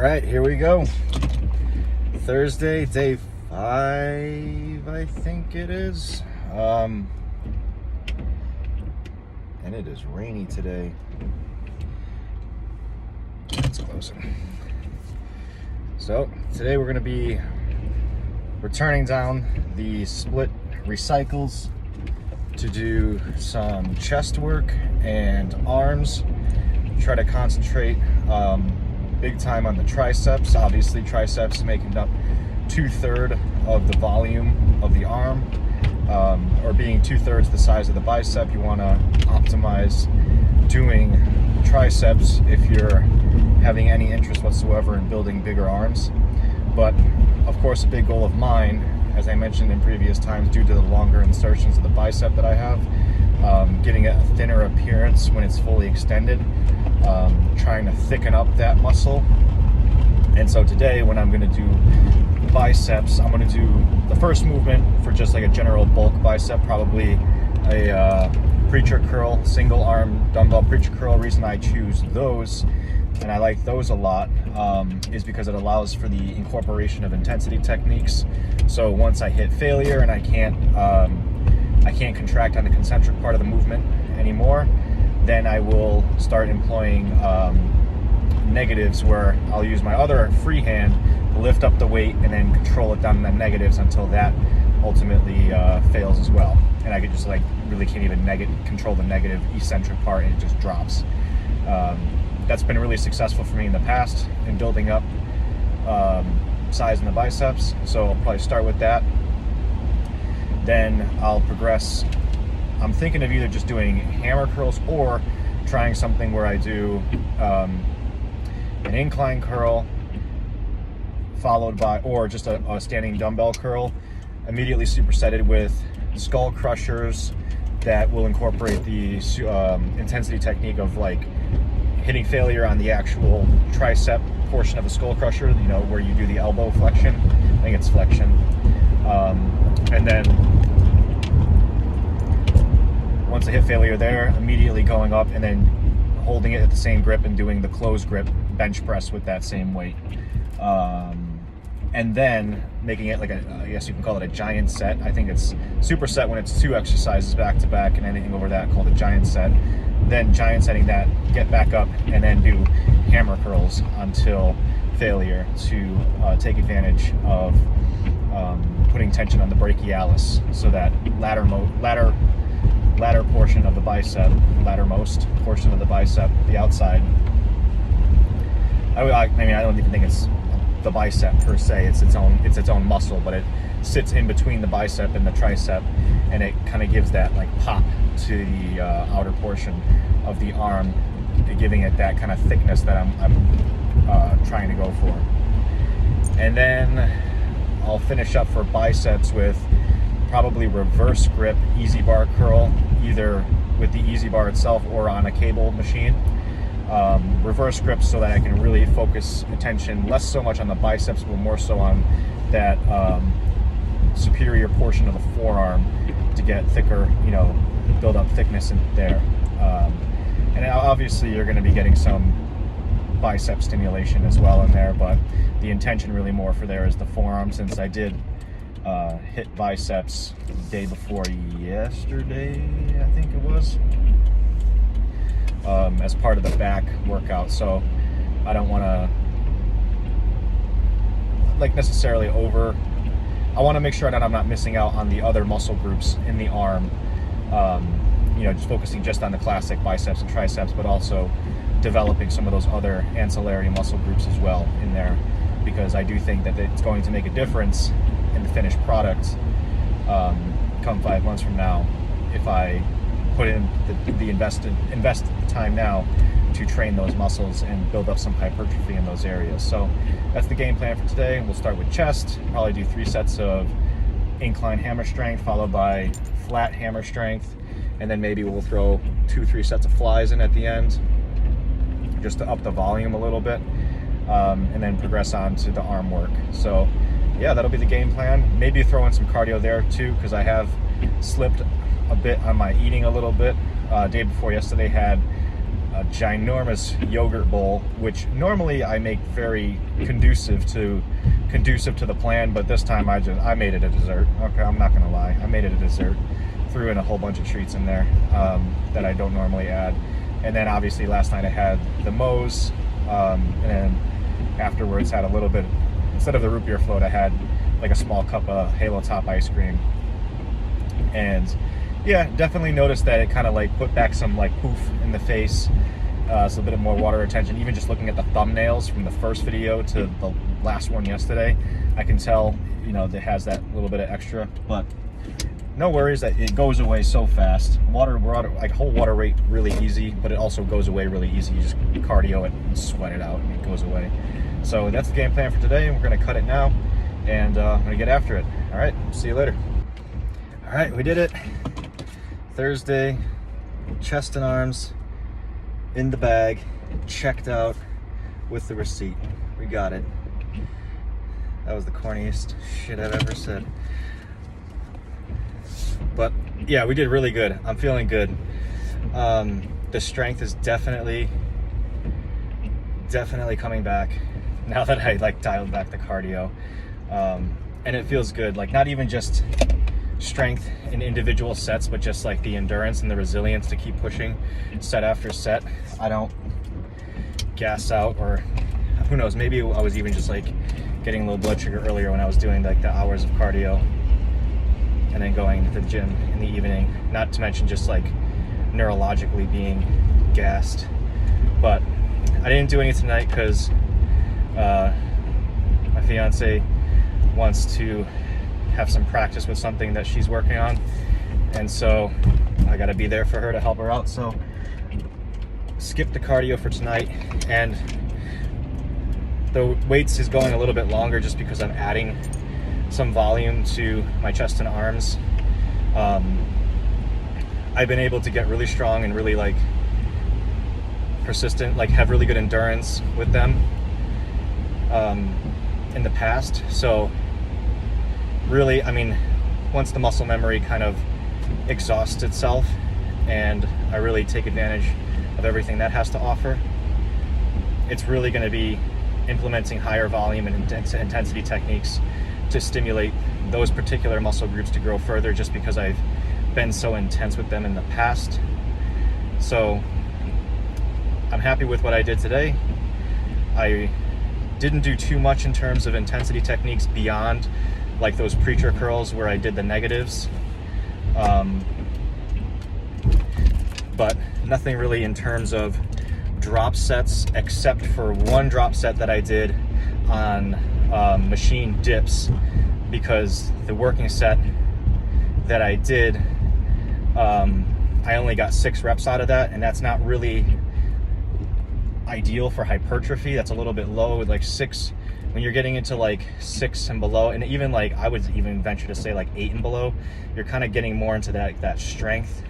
right, here we go. Thursday, day 5, I think it is. And it is rainy today. It's closing. So today we're going to be returning down the split recycles to do some chest work and arms. Try to concentrate big time on the triceps. Obviously, triceps making up 2/3 of the volume of the arm, or being 2/3 the size of the bicep. You want to optimize doing triceps if you're having any interest whatsoever in building bigger arms. But of course, a big goal of mine, as I mentioned in previous times, due to the longer insertions of the bicep that I have, getting a thinner appearance when it's fully extended, trying to thicken up that muscle. And so today, when I'm going to do biceps, I'm going to do the first movement for just like a general bulk bicep, probably a preacher curl, single arm dumbbell preacher curl. Reason I choose those, and I like those a lot, is because it allows for the incorporation of intensity techniques. So once I hit failure and I can't contract on the concentric part of the movement anymore, then I will start employing negatives, where I'll use my other free hand to lift up the weight and then control it down in the negatives until that ultimately fails as well. And I could just really can't even control the negative eccentric part, and it just drops. That's been really successful for me in the past in building up size in the biceps. So I'll probably start with that. Then I'll progress. I'm thinking of either just doing hammer curls or trying something where I do an incline curl followed by, or just a standing dumbbell curl, immediately supersetted with skull crushers that will incorporate the intensity technique of hitting failure on the actual tricep portion of the skull crusher, where you do the elbow flexion. I think it's flexion. And then once I hit failure there, immediately going up and then holding it at the same grip and doing the closed grip bench press with that same weight. And then making it I guess you can call it a giant set. I think it's superset when it's 2 exercises back to back, and anything over that called a giant set. Then giant setting that, get back up, and then do hammer curls until failure to take advantage of putting tension on the brachialis, so that latter portion of the bicep, lattermost portion of the bicep, the outside. I don't even think it's the bicep per se. It's its own muscle, but it sits in between the bicep and the tricep, and it kind of gives that pop to the outer portion of the arm, giving it that kind of thickness that I'm trying to go for. And then I'll finish up for biceps with probably reverse grip easy bar curl, either with the easy bar itself or on a cable machine. Reverse grip, so that I can really focus attention less so much on the biceps, but more so on that superior portion of the forearm to get thicker, build up thickness in there. And obviously you're going to be getting some bicep stimulation as well in there, but the intention really more for there is the forearm, since I did hit biceps the day before yesterday, I think it was, as part of the back workout. So I don't want to necessarily I want to make sure that I'm not missing out on the other muscle groups in the arm, just focusing just on the classic biceps and triceps, but also developing some of those other ancillary muscle groups as well in there, because I do think that it's going to make a difference in the finished product come 5 months from now, if I put in the invest time now to train those muscles and build up some hypertrophy in those areas. So that's the game plan for today. We'll start with chest, probably do 3 sets of incline hammer strength followed by flat hammer strength, and then maybe we'll throw 2-3 sets of flies in at the end just to up the volume a little bit, and then progress on to the arm work. So yeah, that'll be the game plan. Maybe throw in some cardio there too, because I have slipped a bit on my eating a little bit. Day before yesterday had a ginormous yogurt bowl, which normally I make very conducive to the plan, but this time I made it a dessert. Okay, I'm not gonna lie, I made it a dessert. Threw in a whole bunch of treats in there that I don't normally add. And then obviously last night I had the Moe's, and then afterwards had a little bit, instead of the root beer float, I had like a small cup of Halo Top ice cream. And yeah, definitely noticed that it kind of like put back some like poof in the face, so a bit of more water retention. Even just looking at the thumbnails from the first video to the last one yesterday, I can tell, you know, it has that little bit of extra, but no worries, that it goes away so fast. Water, like whole water rate really easy, but it also goes away really easy. You just cardio it and sweat it out and it goes away. So that's the game plan for today. We're gonna cut it now and I'm gonna get after it. All right, see you later. All right, we did it. Thursday, chest and arms in the bag, checked out with the receipt. We got it. That was the corniest shit I've ever said. But yeah, we did really good. I'm feeling good. The strength is definitely coming back now that I like dialed back the cardio. And it feels good. Like not even just strength in individual sets, but just like the endurance and the resilience to keep pushing set after set. I don't gas out, or who knows, maybe I was even just like getting low blood sugar earlier when I was doing like the hours of cardio and then going to the gym in the evening, not to mention just like neurologically being gassed. But I didn't do any tonight because my fiance wants to have some practice with something that she's working on, and so I got to be there for her to help her out. So skip the cardio for tonight, and the weights is going a little bit longer just because I'm adding some volume to my chest and arms. I've been able to get really strong and really like persistent, like have really good endurance with them in the past. So really, I mean, once the muscle memory kind of exhausts itself and I really take advantage of everything that has to offer, it's really going to be implementing higher volume and intensity techniques to stimulate those particular muscle groups to grow further, just because I've been so intense with them in the past. So I'm happy with what I did today. I didn't do too much in terms of intensity techniques beyond like those preacher curls where I did the negatives, but nothing really in terms of drop sets, except for one drop set that I did on machine dips, because the working set that I did, I only got 6 reps out of that, and that's not really ideal for hypertrophy. That's a little bit low with like 6. When you're getting into like 6 and below, and even like I would even venture to say like 8 and below, you're kind of getting more into that strength.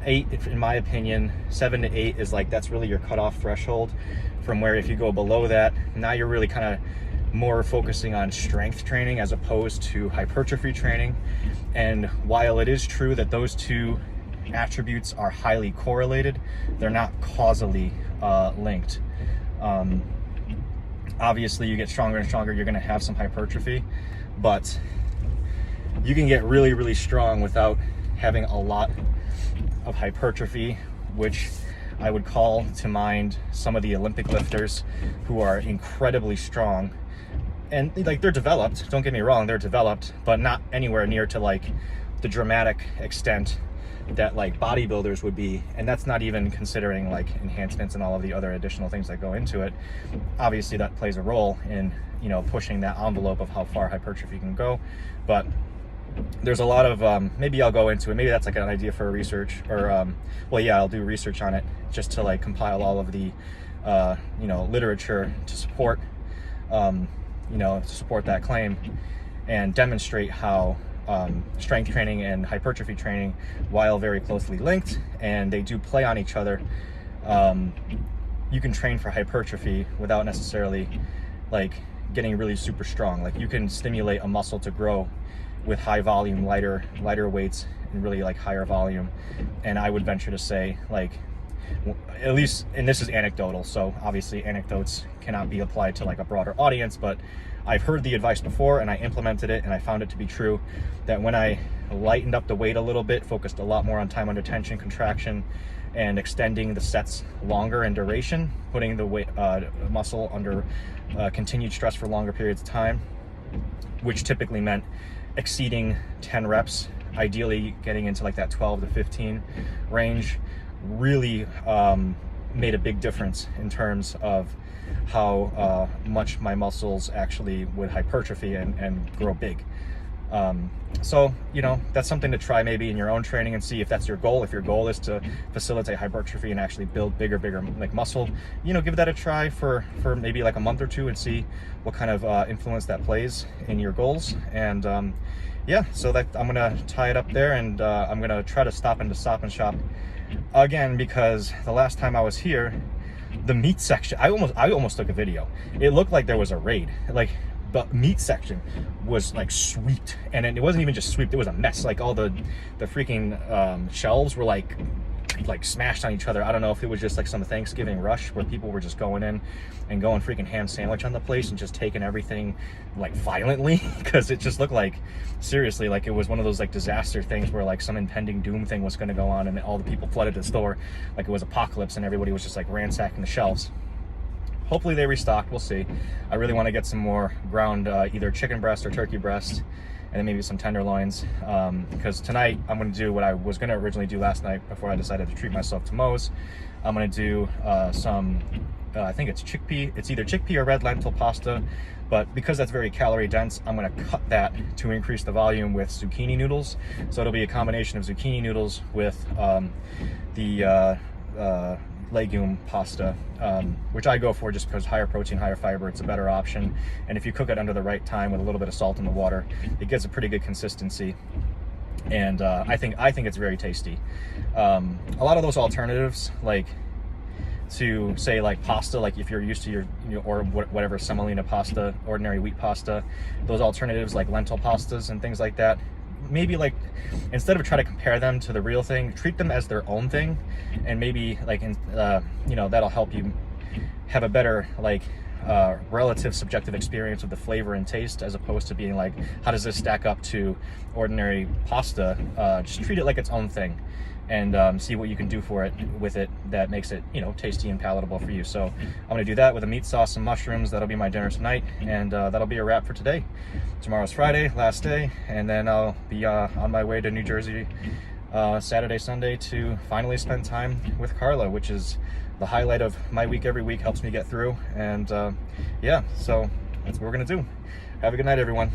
8, in my opinion, 7 to 8 is like, that's really your cutoff threshold, from where if you go below that, now you're really kind of more focusing on strength training as opposed to hypertrophy training. And while it is true that those two attributes are highly correlated, they're not causally linked. Obviously, you get stronger and stronger, you're going to have some hypertrophy, but you can get really, really strong without having a lot of hypertrophy, which I would call to mind some of the Olympic lifters who are incredibly strong. And like, they're developed, don't get me wrong, they're developed, but not anywhere near to like the dramatic extent that like bodybuilders would be. And that's not even considering like enhancements and all of the other additional things that go into it. Obviously that plays a role in, you know, pushing that envelope of how far hypertrophy can go. But there's a lot of, maybe I'll go into it. Maybe that's like an idea for a research, or, well, yeah, I'll do research on it just to like compile all of the, you know, literature to support, you know, to support that claim and demonstrate how strength training and hypertrophy training, while very closely linked and they do play on each other, you can train for hypertrophy without necessarily like getting really super strong. Like, you can stimulate a muscle to grow with high volume, lighter weights and really like higher volume. And I would venture to say, like, at least, and this is anecdotal, so obviously anecdotes cannot be applied to like a broader audience, but I've heard the advice before and I implemented it and I found it to be true, that when I lightened up the weight a little bit, focused a lot more on time under tension, contraction, and extending the sets longer in duration, putting the weight, muscle under continued stress for longer periods of time, which typically meant exceeding 10 reps, ideally getting into like that 12 to 15 range, really made a big difference in terms of how much my muscles actually would hypertrophy and grow big. So, you know, that's something to try maybe in your own training and see if that's your goal. If your goal is to facilitate hypertrophy and actually build bigger like muscle, you know, give that a try for maybe like a month or two and see what kind of influence that plays in your goals. And yeah, so that I'm gonna tie it up there, and I'm gonna try to stop into Stop and Shop again, because the last time I was here, the meat section, I almost took a video. It looked like there was a raid. Like, the meat section was like swept, and it wasn't even just swept, it was a mess. Like all the freaking shelves were like smashed on each other. I don't know if it was just like some Thanksgiving rush where people were just going in and going freaking ham sandwich on the place and just taking everything like violently, because it just looked like, seriously, like it was one of those like disaster things where like some impending doom thing was going to go on, and all the people flooded the store like it was apocalypse, and everybody was just like ransacking the shelves. Hopefully they restocked, we'll see. I really want to get some more ground, either chicken breast or turkey breast, and then maybe some tenderloins, because tonight I'm going to do what I was going to originally do last night before I decided to treat myself to Moe's. I'm going to do some, I think it's chickpea, it's either chickpea or red lentil pasta, but because that's very calorie dense, I'm going to cut that to increase the volume with zucchini noodles. So it'll be a combination of zucchini noodles with the legume pasta, which I go for just because higher protein, higher fiber, it's a better option. And if you cook it under the right time with a little bit of salt in the water, it gets a pretty good consistency. And I think it's very tasty. A lot of those alternatives, like to say like pasta, like if you're used to your, you know, or whatever semolina pasta, ordinary wheat pasta, those alternatives like lentil pastas and things like that, maybe like instead of try to compare them to the real thing, treat them as their own thing, and maybe like you know, that'll help you have a better like relative subjective experience with the flavor and taste, as opposed to being like, how does this stack up to ordinary pasta? Just treat it like its own thing, and see what you can do with it that makes it, you know, tasty and palatable for you. So I'm gonna do that with a meat sauce and mushrooms. That'll be my dinner tonight, and that'll be a wrap for today. Tomorrow's Friday, last day, and then I'll be on my way to New Jersey Saturday, Sunday to finally spend time with Carla, which is the highlight of my week. Every week helps me get through, and yeah, so that's what we're gonna do. Have a good night, everyone.